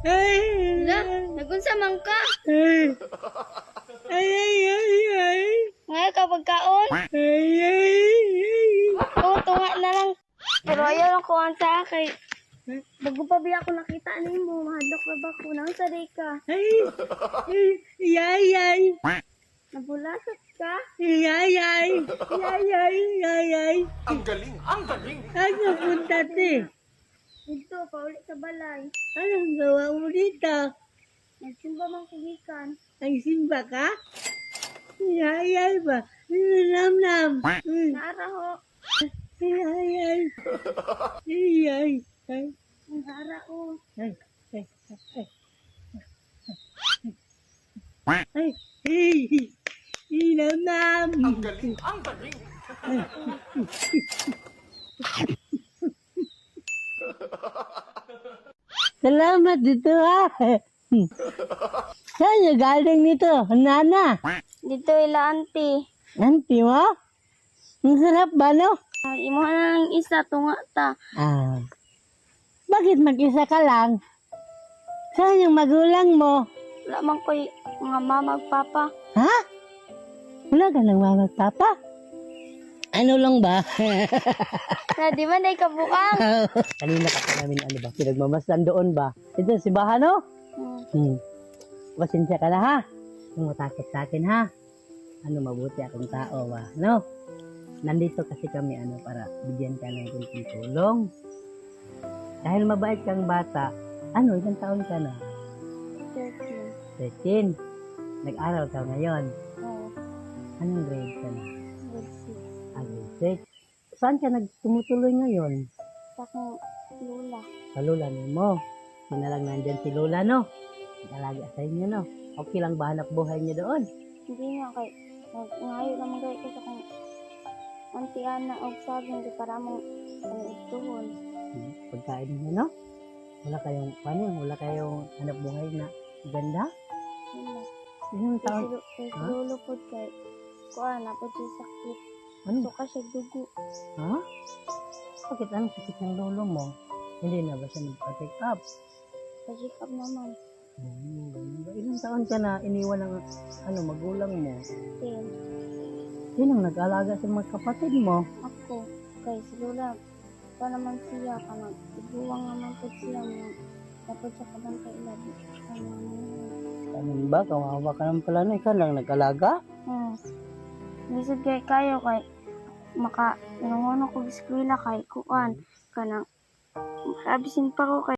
Ay. La, nagunsa man ka. Ay. Ay. Ngayon kapag kaon. Ay. Oo, tunga na lang. Pero ayaw lang ko ang sa akin. Bago pa biya ako nakita ni mo, mahadlok na ba ko nang saday ka? Ay. Ay. Nabulasat ka? Ay. Ang galing! Ang galing! Ano punta te? Dito, paulit sa balay. Anong gawa mo dito? Nagsimba mang kugikan. Nagsimba ka? Ay ba? Nam. Naara ho. Ay. Naara ho. Nam. Ang galing! Ang galing! Salamat dito ha. Saan yung galing nito? Nana. Dito ila auntie. Auntie mo? Ang sarap ba no? Imo na ng isa, tunga ta. Bakit mag-isa ka lang? Saan yung magulang mo? Wala man ko'y mga mama ug papa. Ha? Wala ka ng mama at papa? Ano lang ba? Na di man ay kabukang. Kanina ka pa namin ano ba? Pinagmamasdan doon ba? Ito si Bahano? Pasensya ka na ha. Kung matakot sa akin ha. Ano mabuti akong tao ba? No? Nandito kasi kami ano para bigyan ka ng kunting tulong. Dahil mabait kang bata. Ano, ilang taon ka na? 13. Nag-aral ka ngayon. Oo. Anong grade ka na? Grade 6. Saan ka nagtumutuloy ngayon? 6. Sa akong lula. Sa lula mo. Hindi na lang nandyan si Lola, no? Nag-alaga sa inyo, no? Okay lang ba hanap buhay niyo doon? Hindi nga kay ngayo naman kay sa akong auntie Ana og saging di para mo ituhon. Pagkain niyo, no? Wala kayong hanap buhay na ganda? Wala. Ilang taon? Kay Ha? lolo pod kay kuan na pod siya sakit. Ano? Suka siya dugo. Ha? Bakit anong sakit ng lolo mo? Hindi na ba siya nagpa-check up? Pa-check up naman. Ilang taon ka na iniwan ng magulang mo? 10. Sino nag-alaga sa mga kapatid mo? Ako. Kay si Lola pa naman siya kanang iguwang naman pod siya mo. Tapos sa kabantay ila di. Ano ba? Kawawa ka naman pala na. Ikaw lang nag-alaga? Bisod kay kayo kay maka inungono ko eskwela kay kuan kanang makabisin pa ko kay